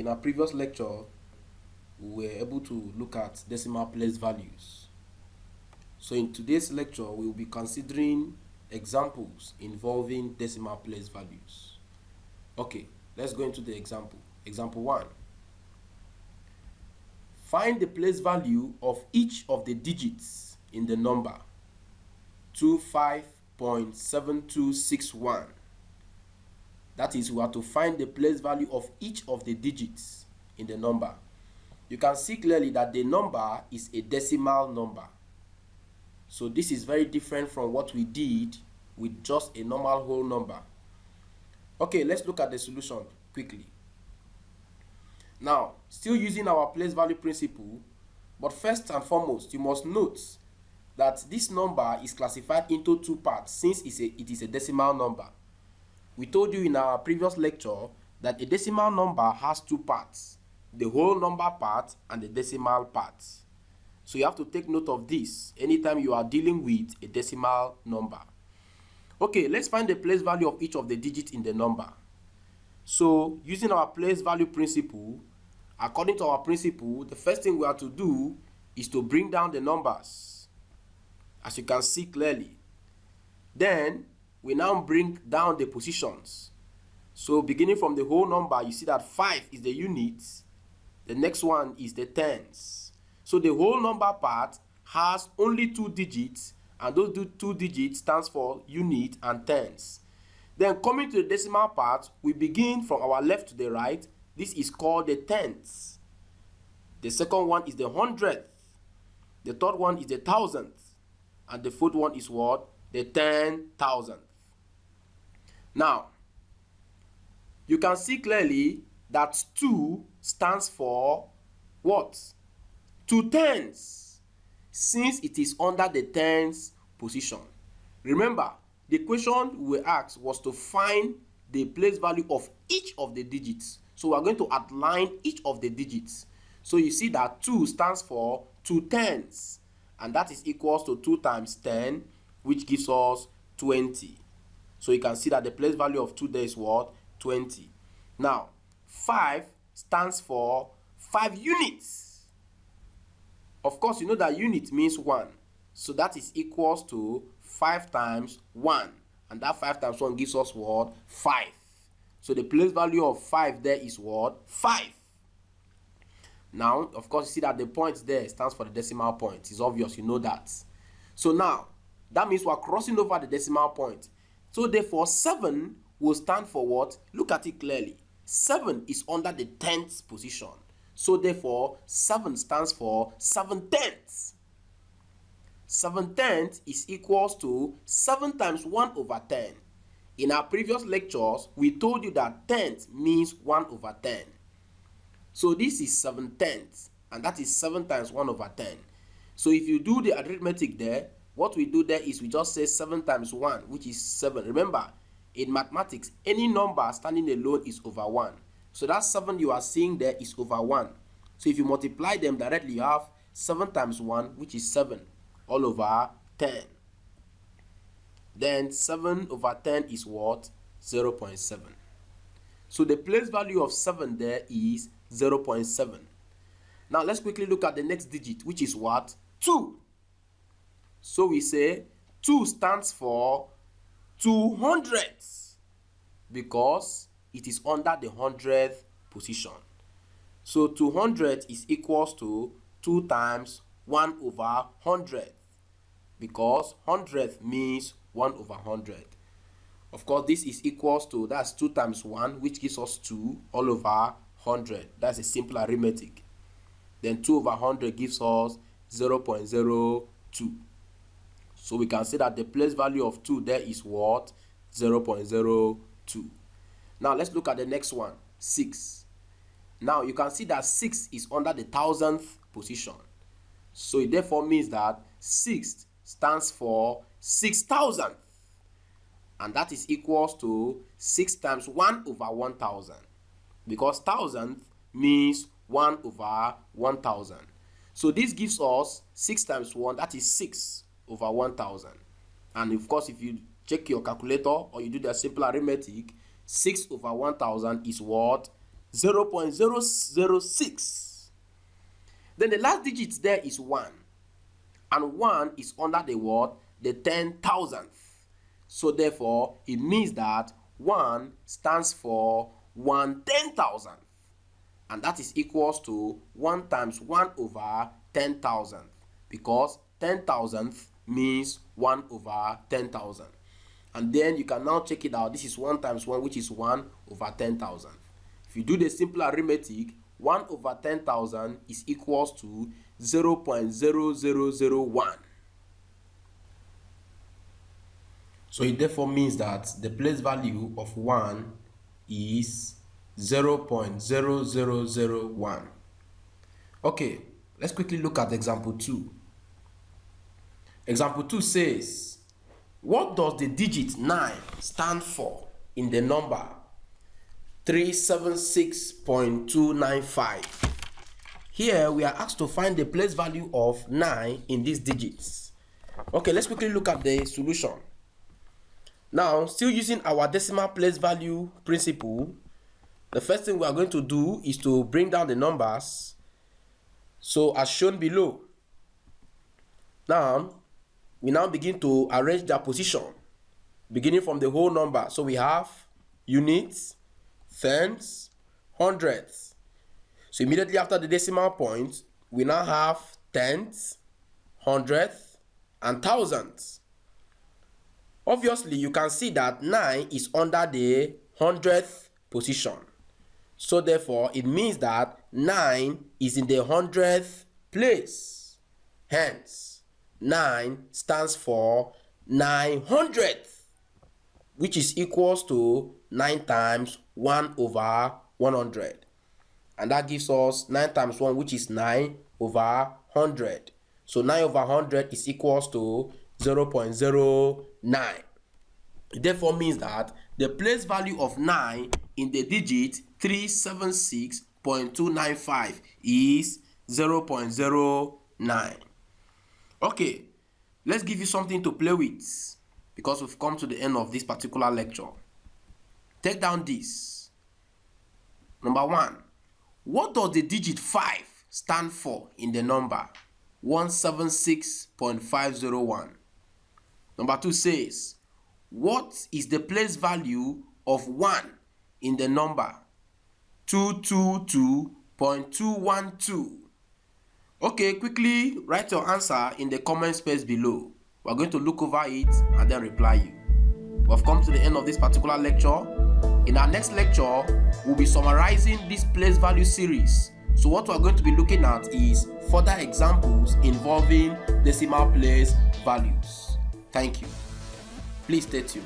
in our previous lecture, we were able to look at decimal place values. So in today's lecture, we will be considering examples involving decimal place values. Okay, let's go into the example. Example 1. Find the place value of each of the digits in the number 25.7261. That is, we have to find the place value of each of the digits in the number. You can see clearly that the number is a decimal number. So this is very different from what we did with just a normal whole number. Okay, let's look at the solution quickly. Now, still using our place value principle, but first and foremost, you must note that this number is classified into two parts since it is a decimal number. We told you in our previous lecture that a decimal number has two parts, the whole number part and the decimal part. So you have to take note of this anytime you are dealing with a decimal number. Okay, let's find the place value of each of the digits in the number. So using our place value principle, according to our principle, the first thing we have to do is to bring down the numbers, as you can see clearly. Then we now bring down the positions. So beginning from the whole number, you see that 5 is the units, the next one is the tens. So the whole number part has only 2 digits, and those 2 digits stands for unit and tens. Then coming to the decimal part, we begin from our left to the right. This is called the tenths. The second one is the hundredth. The third one is the thousandth. And the fourth one is what? The 10,000th. Now, you can see clearly that 2 stands for what? 2 tens, since it is under the tens position. Remember, the question we asked was to find the place value of each of the digits. So we are going to outline each of the digits. So you see that 2 stands for 2 tens, and that is equals to 2 times 10, which gives us 20. So you can see that the place value of 2 there is what? 20. Now, 5 stands for 5 units. Of course, you know that unit means 1. So that is equals to 5 times 1. And that 5 times 1 gives us what? 5. So the place value of 5 there is what? 5. Now, of course, you see that the point there stands for the decimal point. It's obvious, you know that. So now, that means we're crossing over the decimal point. So therefore, 7 will stand for what? Look at it clearly. 7 is under the 10th position. So therefore, 7 stands for 7 tenths. 7 tenths is equals to 7 times 1 over 10. In our previous lectures, we told you that tenth means 1 over 10. So this is 7 tenths, and that is 7 times 1 over 10. So if you do the arithmetic there, what we do there is we just say 7 times 1, which is 7. Remember, in mathematics, any number standing alone is over 1. So that 7 you are seeing there is over 1. So if you multiply them directly, you have 7 times 1, which is 7, all over 10. Then 7 over 10 is what? 0.7. So the place value of 7 there is 0.7. Now let's quickly look at the next digit, which is what? 2. So we say 2 stands for 200 because it is under the 100th position. So 200 is equals to 2 times 1 over 100 because 100th means 1 over 100. Of course, this is equals to, that's 2 times 1, which gives us 2 all over 100. That's a simple arithmetic. Then 2 over 100 gives us 0.02. So we can say that the place value of 2 there is what? 0.02. Now let's look at the next one, 6. Now you can see that 6 is under the 1000th position. So it therefore means that 6 stands for 6,000. And that is equals to 6 times 1 over 1,000. Because 1000 means 1 over 1,000. So this gives us 6 times 1, that is 6 over 1,000. And of course, if you check your calculator or you do the simple arithmetic, 6 over 1,000 is what? 0.006. Then the last digit there is 1. And 1 is under the what? The 10,000th. So therefore, it means that 1 stands for 1/10,000. And that is equals to 1 times 1 over 10,000. Because 10,000th means 1 over 10,000. And then you can now check it out. This is 1 times 1, which is 1 over 10,000. If you do the simple arithmetic, 1 over 10,000 is equals to 0.0001. So it therefore means that the place value of 1 is 0.0001. Okay, let's quickly look at example 2. Example 2 says, what does the digit 9 stand for in the number 376.295? Here we are asked to find the place value of 9 in these digits. Okay, let's quickly look at the solution. Now, still using our decimal place value principle, the first thing we are going to do is to bring down the numbers. So as shown below. Now, we now begin to arrange their position, beginning from the whole number. So we have units, tens, hundredths. So immediately after the decimal point, we now have tenths, hundredths, and thousands. Obviously, you can see that 9 is under the hundredth position. So therefore, it means that 9 is in the hundredth place. Hence, 9 stands for 900th, which is equals to 9 times 1 over 100. And that gives us 9 times 1, which is 9 over 100. So 9 over 100 is equals to 0.09. It therefore means that the place value of 9 in the digit 376.295 is 0.09. Okay, let's give you something to play with because we've come to the end of this particular lecture. Take down this. Number 1. What does the digit 5 stand for in the number 176.501? Number 2 says, what is the place value of 1 in the number 222.212? Okay, quickly write your answer in the comment space below. We're going to look over it and then reply you. We've come to the end of this particular lecture. In our next lecture, we'll be summarizing this place value series. So what we're going to be looking at is further examples involving decimal place values. Thank you. Please stay tuned.